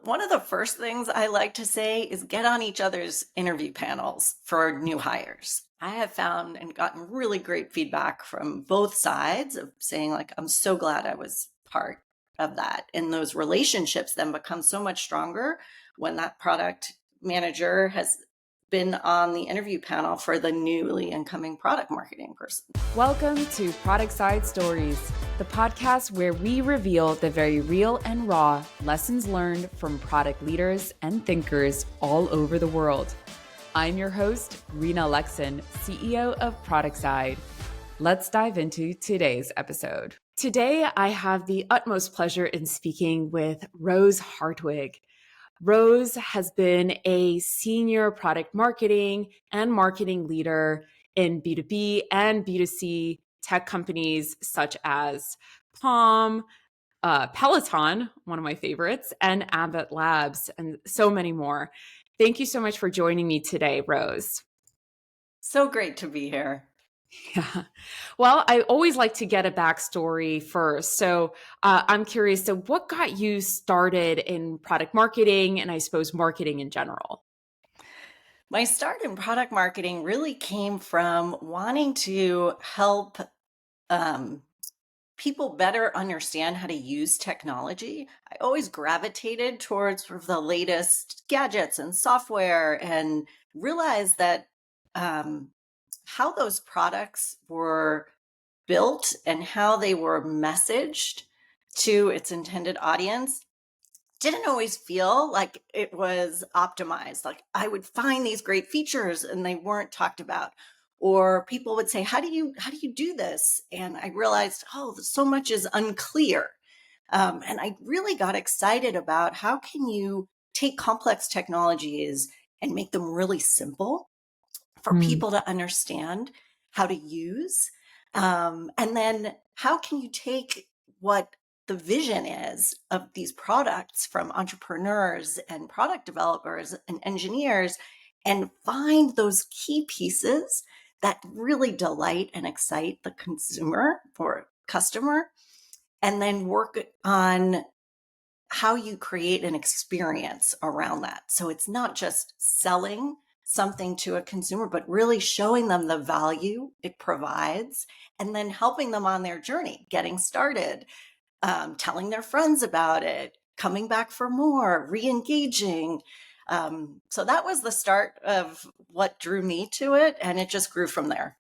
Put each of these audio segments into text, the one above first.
One of the first things I like to say is get on each other's interview panels for new hires. I have found and gotten really great feedback from both sides of saying, like, I'm so glad I was part of that. And those relationships then become so much stronger when that product manager has been on the interview panel for the newly incoming product marketing person. Welcome to Product Side Stories, the podcast where we reveal the very real and raw lessons learned from product leaders and thinkers all over the world. I'm your host, Rina Alexin, CEO of Product Side. Let's dive into today's episode. Today, I have the utmost pleasure in speaking with Rose Hartwig. Rose has been a senior product marketing and marketing leader in B2B and B2C tech companies such as Palm, Peloton, one of my favorites, and Abbott Labs, and so many more. Thank you so much for joining me today, Rose. So great to be here. Yeah. Well, I always like to get a backstory first. So I'm curious, so what got you started in product marketing and I suppose marketing in general? My start in product marketing really came from wanting to help um, people better understand how to use technology. I always gravitated towards sort of the latest gadgets and software and realized that um, how those products were built and how they were messaged to its intended audience didn't always feel like it was optimized. Like I would find these great features and they weren't talked about. Or people would say, how do you do this? And I realized, oh, so much is unclear. And I really got excited about how can you take complex technologies and make them really simple for people to understand how to use. And then how can you take what the vision is of these products from entrepreneurs and product developers and engineers and find those key pieces that really delight and excite the consumer or customer, and then work on how you create an experience around that. So it's not just selling something to a consumer, but really showing them the value it provides and then helping them on their journey, getting started, telling their friends about it, coming back for more, re-engaging. So that was the start of what drew me to it, and it just grew from there.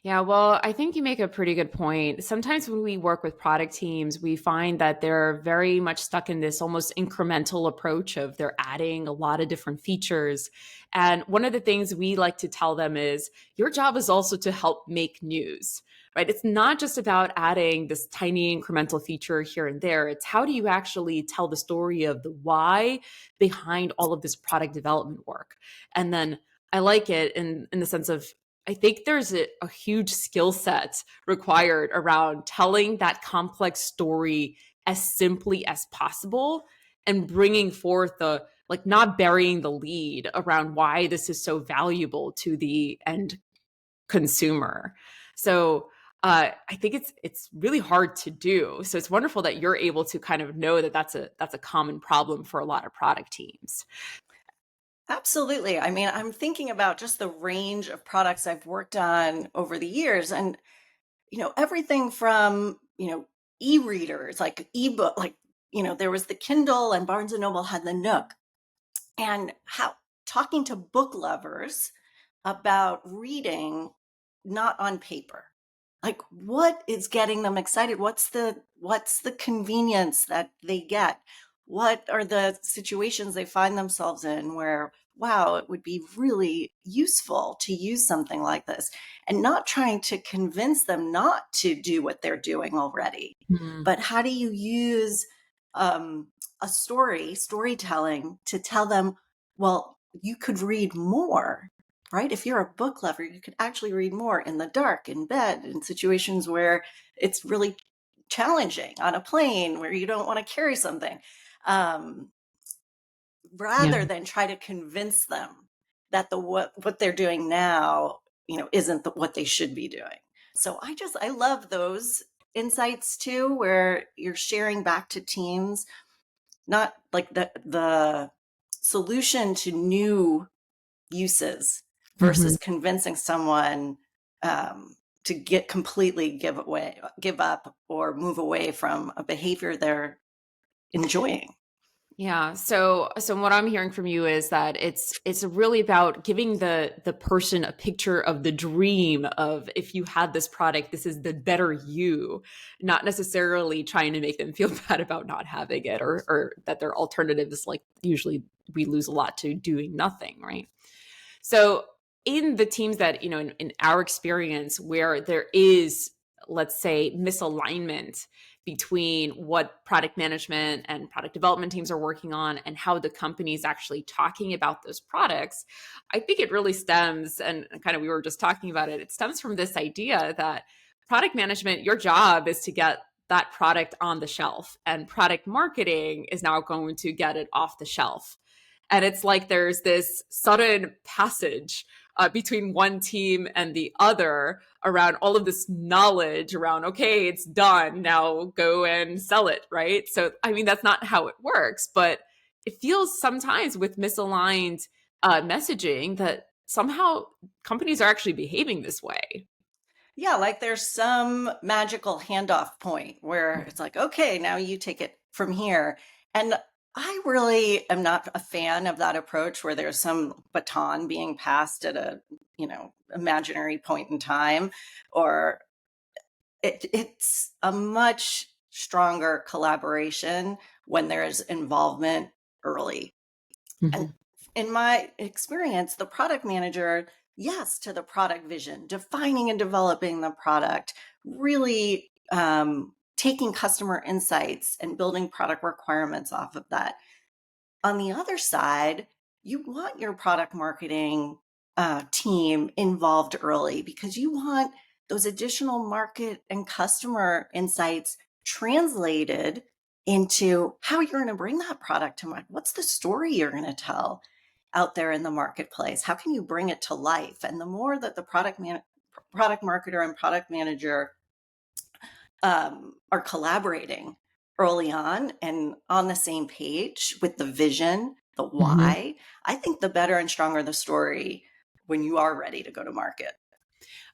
Yeah, well, I think you make a pretty good point. Sometimes when we work with product teams, we find that they're very much stuck in this almost incremental approach of they're adding a lot of different features. And one of the things we like to tell them is your job is also to help make news, right? It's not just about adding this tiny incremental feature here and there. It's how do you actually tell the story of the why behind all of this product development work? And then I like it in the sense of I think there's a huge skill set required around telling that complex story as simply as possible and bringing forth the, like, not burying the lead around why this is so valuable to the end consumer. So I think it's really hard to do. So it's wonderful that you're able to kind of know that that's a common problem for a lot of product teams. Absolutely. I mean, I'm thinking about just the range of products I've worked on over the years, and everything from e-readers, like ebook, like there was the Kindle, and Barnes and Noble had the Nook, and how talking to book lovers about reading not on paper, like what is getting them excited, what's the convenience that they get, what are the situations they find themselves in where, wow, it would be really useful to use something like this, and not trying to convince them not to do what they're doing already, but how do you use a storytelling to tell them, well, you could read more, right? If you're a book lover, you could actually read more in the dark, in bed, in situations where it's really challenging, on a plane where you don't want to carry something, um, Yeah. rather than try to convince them that what they're doing now, isn't what they should be doing. So I love those insights too, where you're sharing back to teams not like the solution to new uses Mhm. versus convincing someone to give up, or move away from a behavior they're enjoying. Yeah. So what I'm hearing from you is that it's really about giving the person a picture of the dream of, if you had this product, this is the better you, not necessarily trying to make them feel bad about not having it, or that their alternative is, like, usually we lose a lot to doing nothing, right? So in the teams that, in our experience, where there is, let's say, misalignment between what product management and product development teams are working on and how the company is actually talking about those products, I think it really stems, and kind of we were just talking about it, it stems from this idea that product management, your job is to get that product on the shelf, and product marketing is now going to get it off the shelf. And it's like there's this sudden passage between one team and the other around all of this knowledge around, okay, it's done, now go and sell it, right? So, I mean, that's not how it works, but it feels sometimes with misaligned messaging that somehow companies are actually behaving this way. Yeah, like there's some magical handoff point where it's like, okay, now you take it from here. And I really am not a fan of that approach where there's some baton being passed at a, imaginary point in time, or it's a much stronger collaboration when there's involvement early. And Mhm. in my experience, the product manager, yes, to the product vision, defining and developing the product, really taking customer insights and building product requirements off of that. On the other side, you want your product marketing team involved early, because you want those additional market and customer insights translated into how you're going to bring that product to market. What's the story you're going to tell out there in the marketplace? How can you bring it to life? And the more that the product marketer and product manager are collaborating early on and on the same page with the vision, the Mhm. why, I think the better and stronger the story when you are ready to go to market.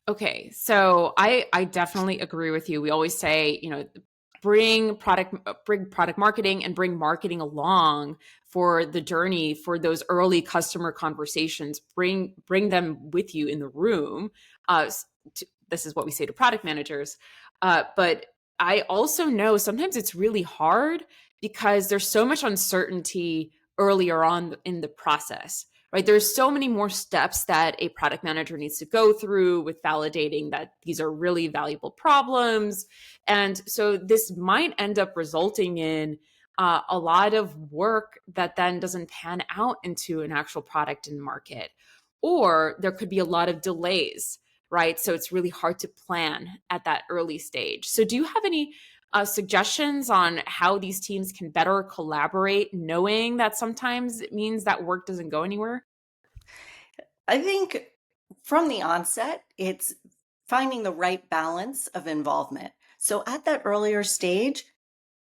Okay, so I definitely agree with you. We always say, bring product marketing and bring marketing along for the journey, for those early customer conversations. Bring them with you in the room. This is what we say to product managers. But I also know sometimes it's really hard because there's so much uncertainty earlier on in the process, right? There's so many more steps that a product manager needs to go through with validating that these are really valuable problems. And so this might end up resulting in a lot of work that then doesn't pan out into an actual product in market. Or there could be a lot of delays, right? So it's really hard to plan at that early stage. So, do you have any suggestions on how these teams can better collaborate, knowing that sometimes it means that work doesn't go anywhere? I think from the onset, it's finding the right balance of involvement. So at that earlier stage,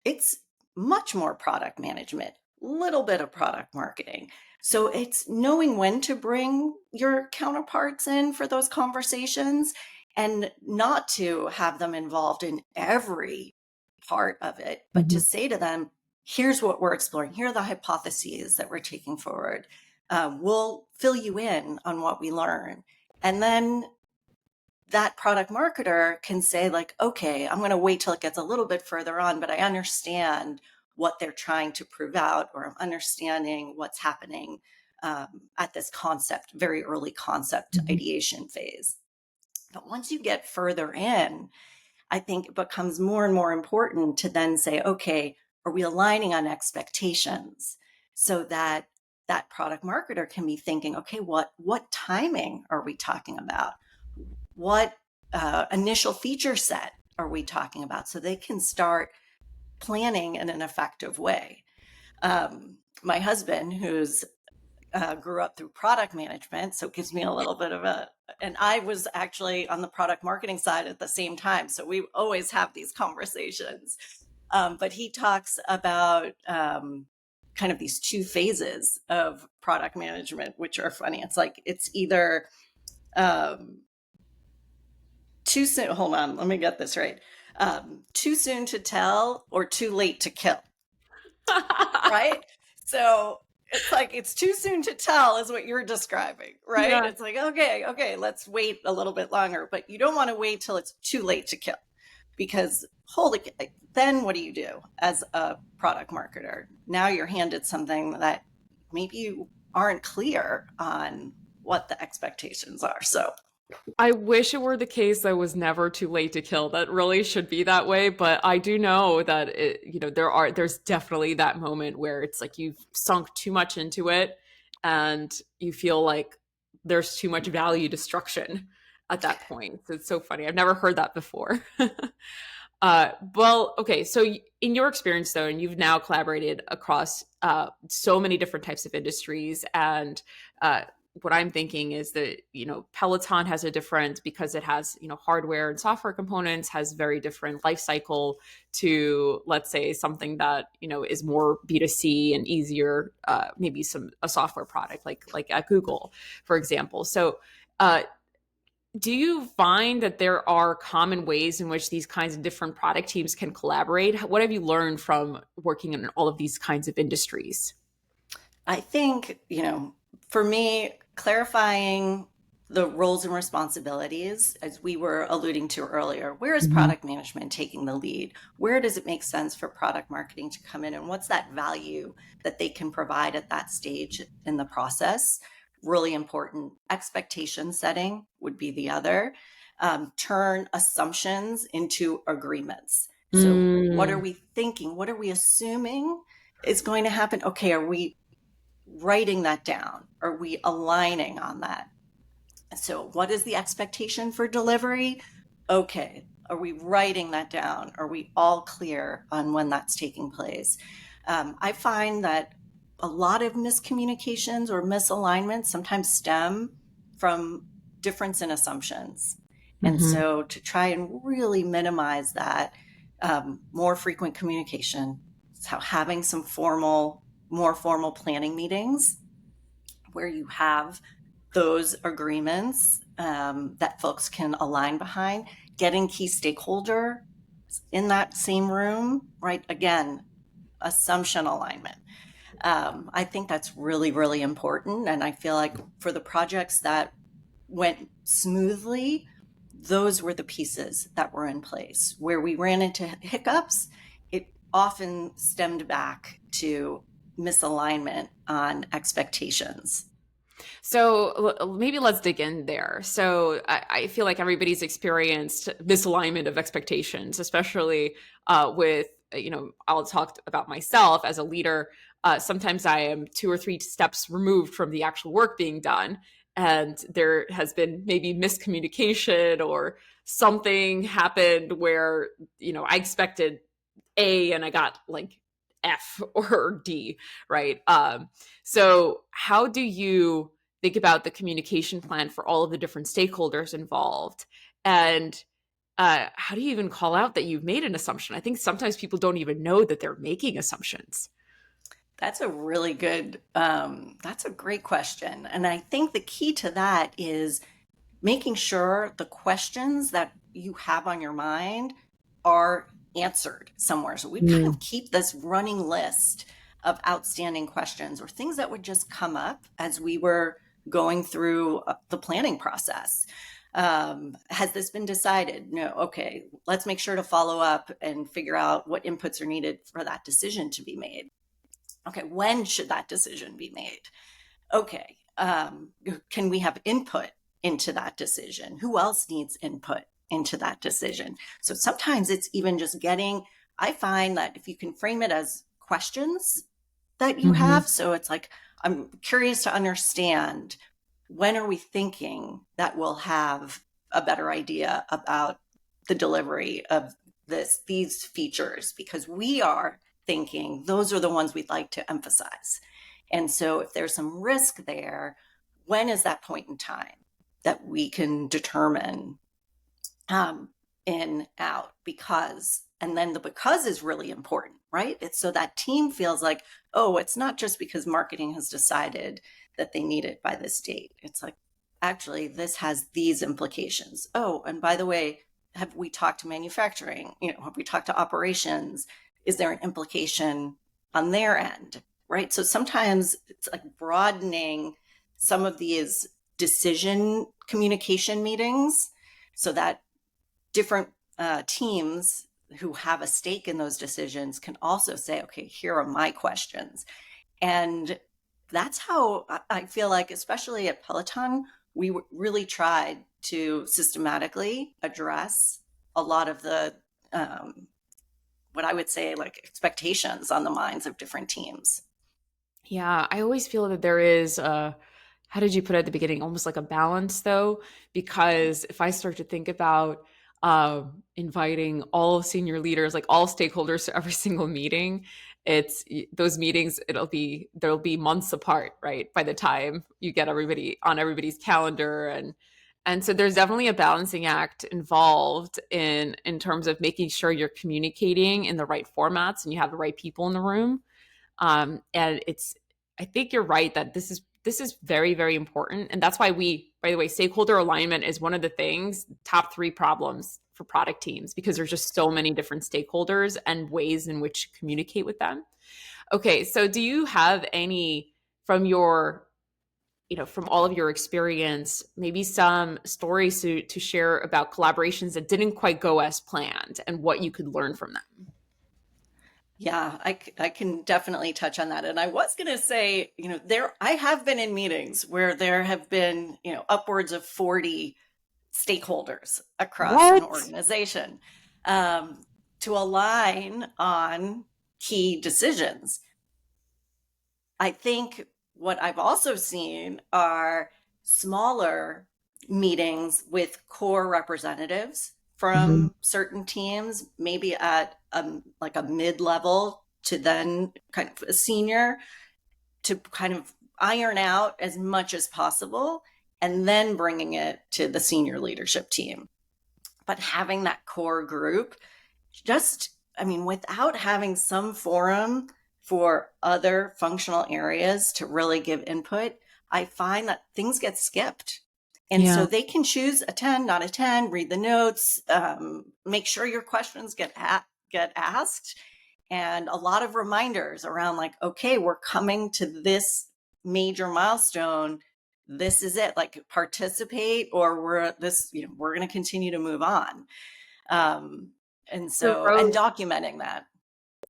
it's much more product management, little bit of product marketing. So it's knowing when to bring your counterparts in for those conversations, and not to have them involved in every part of it, but to Mhm. say to them, here's what we're exploring. Here are the hypotheses that we're taking forward. We'll fill you in on what we learn. And then that product marketer can say, like, okay, I'm going to wait till it gets a little bit further on, but I understand what they're trying to prove out, or I'm understanding what's happening at this concept, very early concept Mhm. ideation phase. But once you get further in, I think it becomes more and more important to then say, okay, are we aligning on expectations, so that that product marketer can be thinking, okay, what timing are we talking about? What initial feature set are we talking about? So they can start planning in an effective way. My husband, who's grew up through product management, so it gives me a little bit of a, and I was actually on the product marketing side at the same time. So we always have these conversations. But he talks about kind of these two phases of product management, which are funny. It's like it's either um, too soon. Hold on, let me get this right. Too soon to tell or too late to kill, right? So it's like it's too soon to tell is what you're describing, right? Yeah. It's like, okay, let's wait a little bit longer, but you don't want to wait till it's too late to kill, because then what do you do as a product marketer? Now you're handed something that maybe you aren't clear on what the expectations are. So I wish it were the case that it was never too late to kill. That really should be that way. But I do know that there's definitely that moment where it's like you've sunk too much into it and you feel like there's too much value destruction at that point. So it's so funny. I've never heard that before. Well, okay. So in your experience though, and you've now collaborated across so many different types of industries, and what I'm thinking is that, Peloton has a different, because it has, hardware and software components, has very different life cycle to, let's say, something that, is more B2C and easier, maybe a software product like at Google, for example. So, do you find that there are common ways in which these kinds of different product teams can collaborate? What have you learned from working in all of these kinds of industries? I think, for me, clarifying the roles and responsibilities, as we were alluding to earlier, where is Mhm. product management taking the lead? Where does it make sense for product marketing to come in? And what's that value that they can provide at that stage in the process? Really important. Expectation setting would be the other. Turn assumptions into agreements. So, what are Mm. we thinking? What are we assuming is going to happen? Okay, are we writing that down? Are we aligning on that? So, what is the expectation for delivery? Okay, are we writing that down? Are we all clear on when that's taking place? I find that a lot of miscommunications or misalignments sometimes stem from difference in assumptions. And Mhm. so, to try and really minimize that, more frequent communication, so having some more formal planning meetings where you have those agreements that folks can align behind, getting key stakeholder in that same room, right? Again, assumption alignment. I think that's really, really important. And I feel like for the projects that went smoothly, those were the pieces that were in place. Where we ran into hiccups, it often stemmed back to misalignment on expectations. So maybe let's dig in there. So I feel like everybody's experienced misalignment of expectations, especially with, I'll talk about myself as a leader. Sometimes I am 2 or 3 steps removed from the actual work being done. And there has been maybe miscommunication or something happened where, I expected A and I got like F or D, right? So how do you think about the communication plan for all of the different stakeholders involved? And how do you even call out that you've made an assumption? I think sometimes people don't even know that they're making assumptions. That's a really good, that's a great question. And I think the key to that is making sure the questions that you have on your mind are answered somewhere. So we kind of Mm. keep this running list of outstanding questions or things that would just come up as we were going through the planning process. Has this been decided? No. Okay, let's make sure to follow up and figure out what inputs are needed for that decision to be made. Okay, when should that decision be made? Okay, can we have input into that decision? Who else needs input into that decision? So sometimes it's even just getting, I find that if you can frame it as questions that you Mhm. have, so it's like, I'm curious to understand, when are we thinking that we'll have a better idea about the delivery of these features, because we are thinking those are the ones we'd like to emphasize. And so if there's some risk there, when is that point in time that we can determine in, out, because, and then the because is really important. right? It's so that team feels like, oh, it's not just because marketing has decided that they need it by this date. It's like, actually, this has these implications. Oh, and by the way, have we talked to manufacturing? Have we talked to operations? Is there an implication on their end? Right. So sometimes it's like broadening some of these decision communication meetings so that different teams who have a stake in those decisions can also say, okay, here are my questions. And that's how I feel like, especially at Peloton, we really tried to systematically address a lot of the, what I would say, like expectations on the minds of different teams. Yeah, I always feel that there is how did you put it at the beginning? Almost like a balance though, because if I start to think about inviting all senior leaders, like all stakeholders to every single meeting, those meetings, there'll be months apart, right? By the time you get everybody on everybody's calendar, and so there's definitely a balancing act involved in terms of making sure you're communicating in the right formats and you have the right people in the room. And I think you're right that this is very, very important. And that's why by the way, stakeholder alignment is one of the things, top three problems for product teams, because there's just so many different stakeholders and ways in which to communicate with them. Okay. So do you have any from from all of your experience, maybe some stories to share about collaborations that didn't quite go as planned and what you could learn from them? Yeah, I can definitely touch on that. And I was going to say, I have been in meetings where there have been, upwards of 40 stakeholders across an What? organization um, to align on key decisions. I think what I've also seen are smaller meetings with core representatives Mhm. from certain teams, maybe at like a mid-level to then kind of a senior, to kind of iron out as much as possible and then bringing it to the senior leadership team. But having that core group, just, I mean, without having some forum for other functional areas to really give input, I find that things get skipped. And Yeah. so they can choose attend, not attend, read the notes, make sure your questions get asked, and a lot of reminders around like, okay, we're coming to this major milestone. This is it. Like participate, or we're going to continue to move on. Um, and So so, and Rose, documenting that.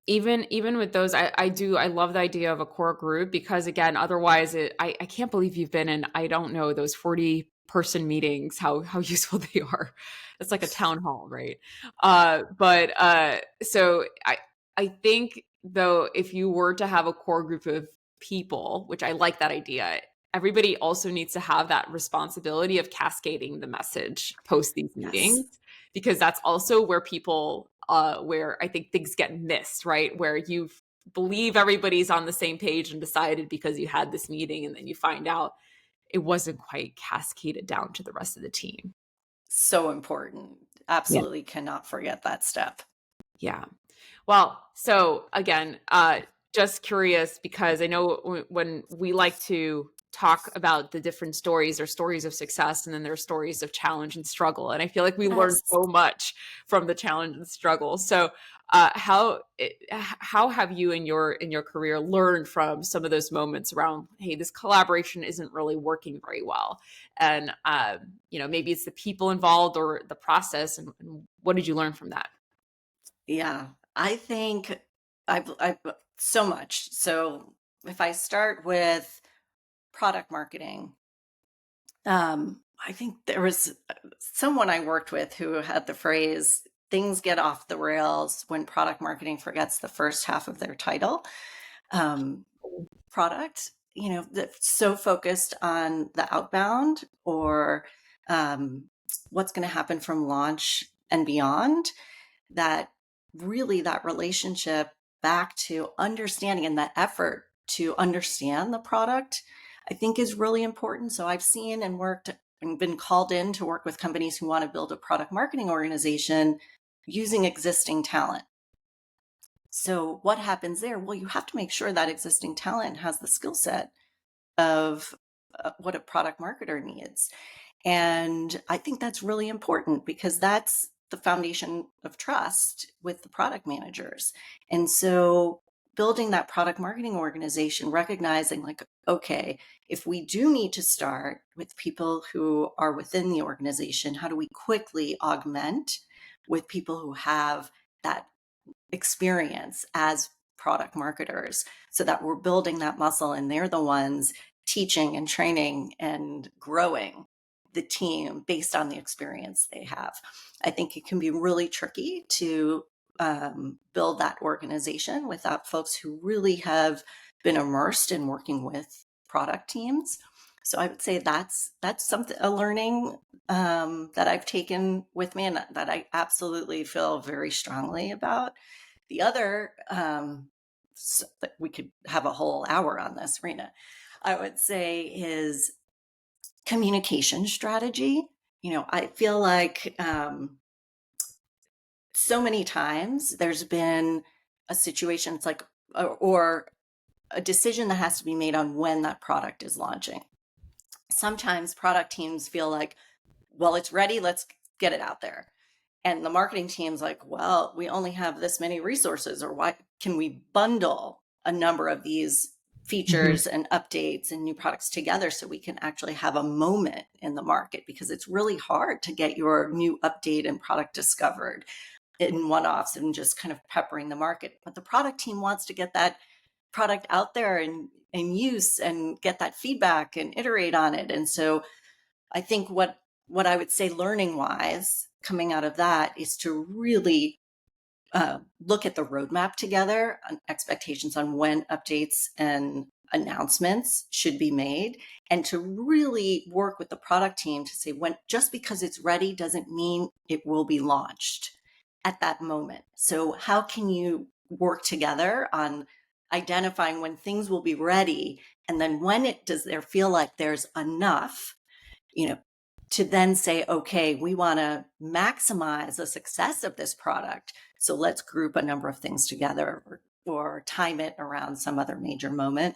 even with those, I love the idea of a core group because again, otherwise I can't believe you've been in, I don't know, those 40-person meetings, how useful they are. It's like a town hall, right? But so I think though, if you were to have a core group of people, which I like that idea, everybody also needs to have that responsibility of cascading the message post these Yes. meetings, because that's also where people where I think things get missed, right? Where you believe everybody's on the same page and decided because you had this meeting, and then you find out it wasn't quite cascaded down to the rest of the team. So important. Yeah. Absolutely cannot forget that step. Yeah. Well, so again, just curious because I know when we like to talk about the different stories or stories of success, and then there are stories of challenge and struggle, and I feel like we learn Yes. so much from the challenge and struggle. So, how have you in your career learned from some of those moments around, hey, this collaboration isn't really working very well, and maybe it's the people involved or the process, and what did you learn from that? Yeah. I think I've so much. So if I start with product marketing, I think there was someone I worked with who had the phrase, things get off the rails when product marketing forgets the first half of their title. Um, Product, that's so focused on the outbound or um, what's going to happen from launch and beyond, that really that relationship back to understanding and that effort to understand the product, I think is really important. So I've seen and worked and been called in to work with companies who want to build a product marketing organization using existing talent. So what happens there? Well, you have to make sure that existing talent has the skill set of what a product marketer needs. And I think that's really important because that's the foundation of trust with the product managers. And so building that product marketing organization, recognizing like, okay, if we do need to start with people who are within the organization, how do we quickly augment with people who have that experience as product marketers so that we're building that muscle and they're the ones teaching and training and growing the team based on the experience they have. I think it can be really tricky to build that organization without folks who really have been immersed in working with product teams. So I would say that's something, a learning that I've taken with me and that I absolutely feel very strongly about. The other, that we could have a whole hour on this, Rena, I would say is communication strategy. I feel like so many times there's been a situation, it's like, or a decision that has to be made on when that product is launching. Sometimes product teams feel like, well, it's ready, let's get it out there. And the marketing team's like, well, we only have this many resources, or why can we bundle a number of these Mhm. features and updates and new products together so we can actually have a moment in the market? Because it's really hard to get your new update and product discovered in one-offs and just kind of peppering the market. But the product team wants to get that product out there and in use and get that feedback and iterate on it. And so I think what I would say learning wise coming out of that is to really look at the roadmap together, expectations on when updates and announcements should be made, and to really work with the product team to say when just because it's ready doesn't mean it will be launched at that moment. So how can you work together on identifying when things will be ready, and then when it does there feel like there's enough, you know, to then say, okay, we want to maximize the success of this product. So let's group a number of things together, or time it around some other major moment.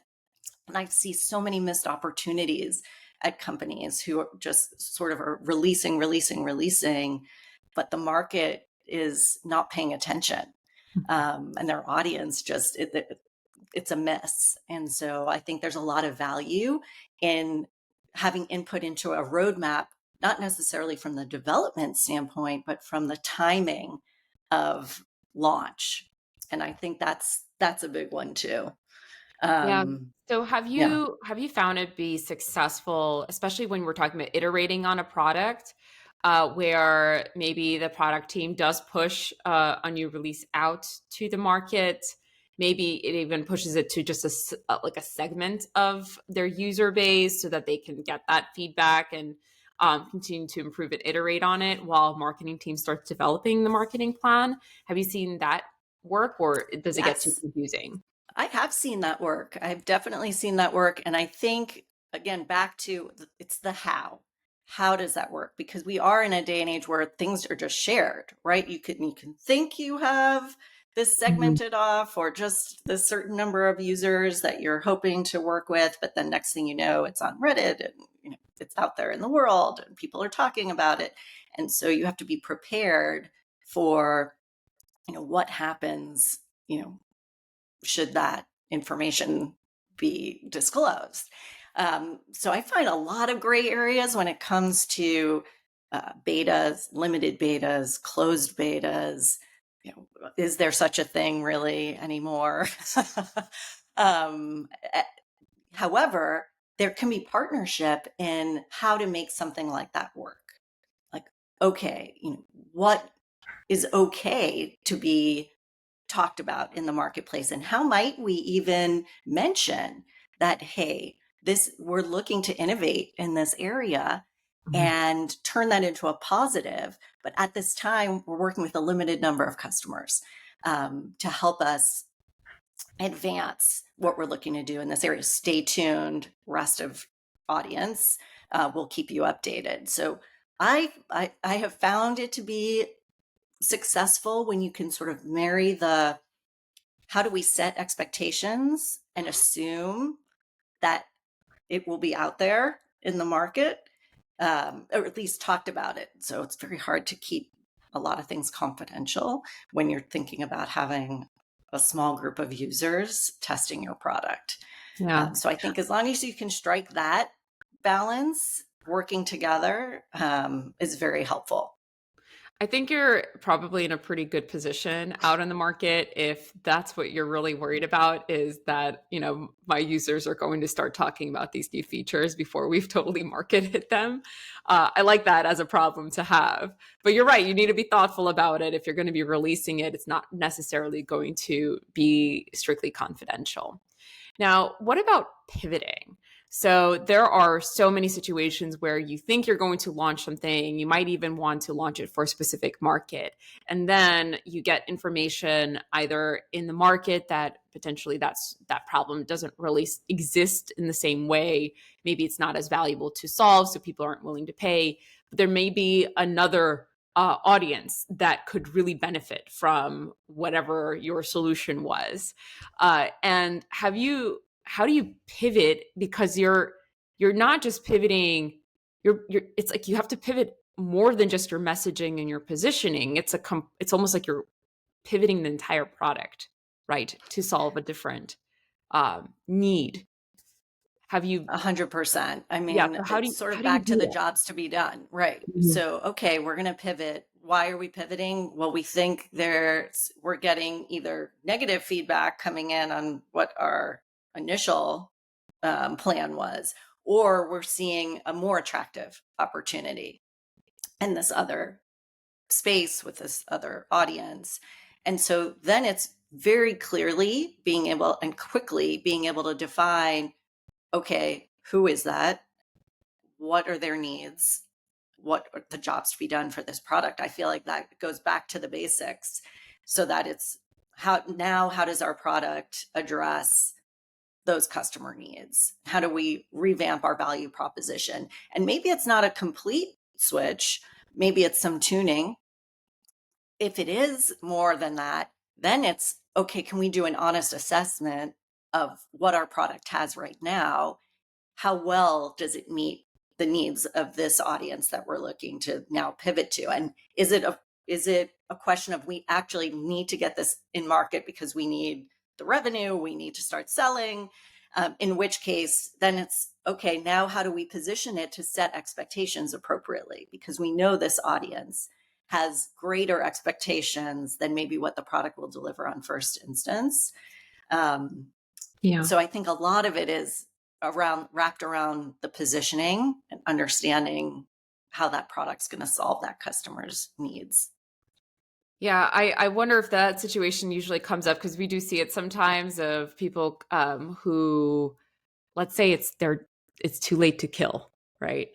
And I see so many missed opportunities at companies who are just sort of are releasing, but the market is not paying attention. And their audience just, it's a miss. And so I think there's a lot of value in having input into a roadmap, not necessarily from the development standpoint, but from the timing of launch. And I think that's a big one too. Yeah. Um, So yeah. have you found it be successful, especially when we're talking about iterating on a product, where maybe the product team does push a new release out to the market? Maybe it even pushes it to just like a segment of their user base so that they can get that feedback and continue to improve and iterate on it while marketing team starts developing the marketing plan. Have you seen that work, or does it get too Yes. confusing? I have seen that work. I've definitely seen that work. And I think, again, back to it's the how. How does that work? Because we are in a day and age where things are just shared, right? You can think you have this Mhm. segmented off or just this certain number of users that you're hoping to work with, but then next thing you know, it's on Reddit and it's out there in the world and people are talking about it. And so you have to be prepared for what happens, you know, should that information be disclosed. So I find a lot of gray areas when it comes to betas, limited betas, closed betas. Is there such a thing really anymore? um, eh, However, there can be partnership in how to make something like that work. Like, okay, what is okay to be talked about in the marketplace, and how might we even mention that, hey, this we're looking to innovate in this area Mhm. and turn that into a positive, but at this time we're working with a limited number of customers to help us advance what we're looking to do in this area. Stay tuned, rest of audience. We'll keep you updated. So I have found it to be successful when you can sort of marry the how do we set expectations and assume that it will be out there in the market, or at least talked about it. So it's very hard to keep a lot of things confidential when you're thinking about having a small group of users testing your product. Yeah. So I think as long as you can strike that balance, working together is very helpful. I think you're probably in a pretty good position out in the market if that's what you're really worried about is that, my users are going to start talking about these new features before we've totally marketed them. I like that as a problem to have. But you're right, you need to be thoughtful about it. If you're going to be releasing it, it's not necessarily going to be strictly confidential. Now, what about pivoting? So there are so many situations where you think you're going to launch something, you might even want to launch it for a specific market. And then you get information either in the market that potentially that problem doesn't really exist in the same way. Maybe it's not as valuable to solve, so people aren't willing to pay. But there may be another audience that could really benefit from whatever your solution was. And how do you pivot, because you're not just pivoting, you're it's like you have to pivot more than just your messaging and your positioning. It's almost like you're pivoting the entire product, right, to solve a different need. Have you 100%. I Yeah, mean, so it's sort how of do you back to do the that? jobs to be done. Right. Mhm. So, okay, we're going to pivot. Why are we pivoting? Well, we think we're getting either negative feedback coming in on what our initial plan was, or we're seeing a more attractive opportunity in this other space with this other audience. And so then it's very clearly being able and quickly being able to define, okay, who is that? What are their needs? What are the jobs to be done for this product? I feel like that goes back to the basics so that it's how does our product address those customer needs? How do we revamp our value proposition? And maybe it's not a complete switch, maybe it's some tuning. If it is more than that, then it's okay, can we do an honest assessment of what our product has right now? How well does it meet the needs of this audience that we're looking to now pivot to? And is it a question of we actually need to get this in market because we need the revenue, we need to start selling? In which case, then it's okay, now how do we position it to set expectations appropriately? Because we know this audience has greater expectations than maybe what the product will deliver on first instance. Um, Yeah. so I think a lot of it is wrapped around the positioning and understanding how that product's going to solve that customer's needs. Yeah, I wonder if that situation usually comes up because we do see it sometimes of people who, let's say it's too late to kill, right?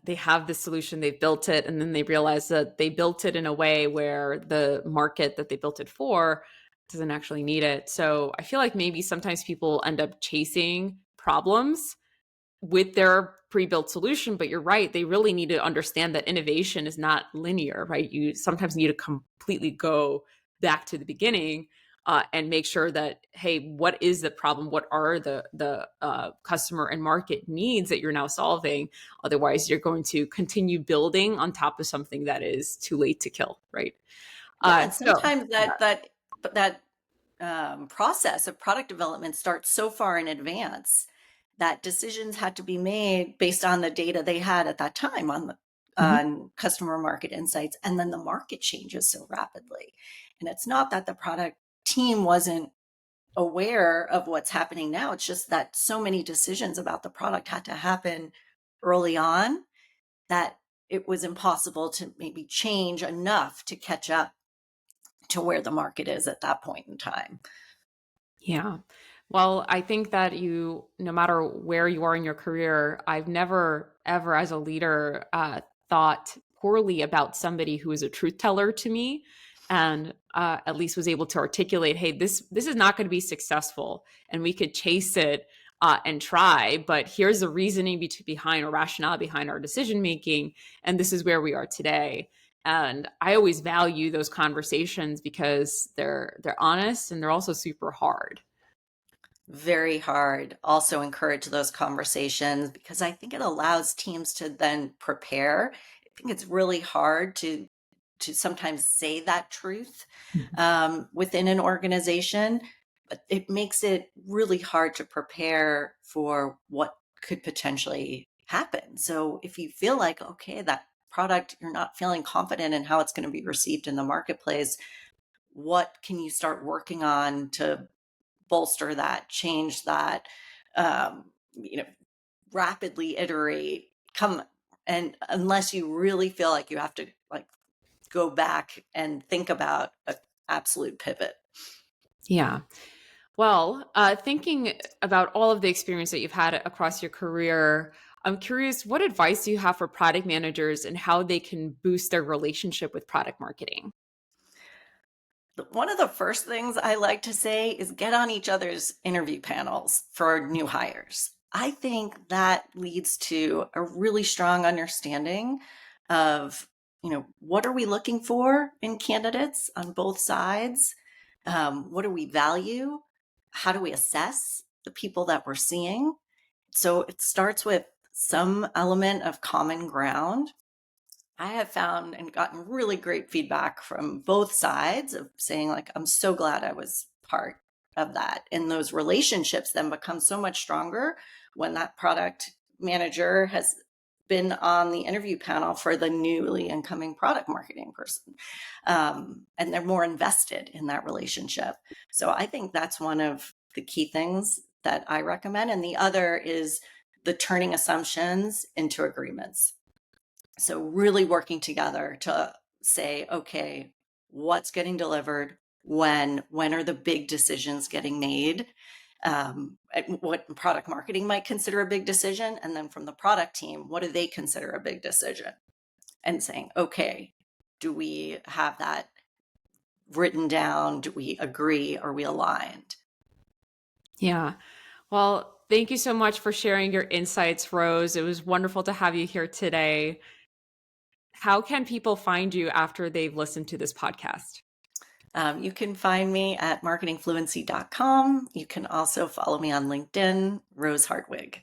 They have this solution, they've built it, and then they realize that they built it in a way where the market that they built it for doesn't actually need it. So I feel like maybe sometimes people end up chasing problems with their pre-built solution, but you're right, they really need to understand that innovation is not linear, right? You sometimes need to completely go back to the beginning, and make sure that, hey, what is the problem, what are the customer and market needs that you're now solving? Otherwise you're going to continue building on top of something that is too late to kill, right? Yeah, and So sometimes yeah. that process of product development starts so far in advance that decisions had to be made based on the data they had at that time Mhm. on customer market insights, and then the market changes so rapidly. And it's not that the product team wasn't aware of what's happening now. It's just that so many decisions about the product had to happen early on that it was impossible to maybe change enough to catch up to where the market is at that point in time. Yeah. Well, I think that no matter where you are in your career, I've never, ever, as a leader, thought poorly about somebody who is a truth teller to me, and at least was able to articulate, "Hey, this is not going to be successful, and we could chase it and try, but here's the reasoning behind or rationale behind our decision making, and this is where we are today." And I always value those conversations because they're honest and they're also super hard. Very hard. Also encourage those conversations because I think it allows teams to then prepare. I think it's really hard to sometimes say that truth within an organization, but it makes it really hard to prepare for what could potentially happen. So if you feel like, okay, that product, you're not feeling confident in how it's going to be received in the marketplace, what can you start working on to bolster that, change that, you know, rapidly iterate, come and unless you really feel like you have to like go back and think about an absolute pivot. Yeah. Well, thinking about all of the experience that you've had across your career, I'm curious, what advice do you have for product managers and how they can boost their relationship with product marketing? One of the first things I like to say is get on each other's interview panels for new hires. I think that leads to a really strong understanding of, what are we looking for in candidates on both sides? What do we value? How do we assess the people that we're seeing? So it starts with some element of common ground. I have found and gotten really great feedback from both sides of saying, like, I'm so glad I was part of that. And those relationships then become so much stronger when that product manager has been on the interview panel for the newly incoming product marketing person. And they're more invested in that relationship. So I think that's one of the key things that I recommend. And the other is the turning assumptions into agreements. So really working together to say, okay, what's getting delivered? When are the big decisions getting made? What product marketing might consider a big decision. And then from the product team, what do they consider a big decision? And saying, okay, do we have that written down? Do we agree? Are we aligned? Yeah. Well, thank you so much for sharing your insights, Rose. It was wonderful to have you here today. How can people find you after they've listened to this podcast? You can find me at marketingfluency.com. You can also follow me on LinkedIn, Rose Hartwig.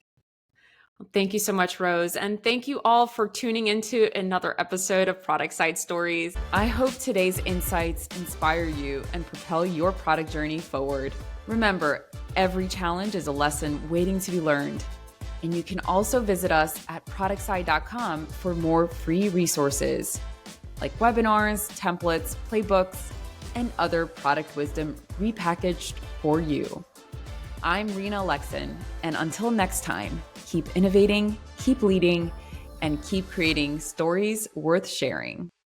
Thank you so much, Rose. And thank you all for tuning into another episode of Product Side Stories. I hope today's insights inspire you and propel your product journey forward. Remember, every challenge is a lesson waiting to be learned. And you can also visit us at productside.com for more free resources like webinars, templates, playbooks, and other product wisdom repackaged for you. I'm Rina Alexin, and until next time, keep innovating, keep leading, and keep creating stories worth sharing.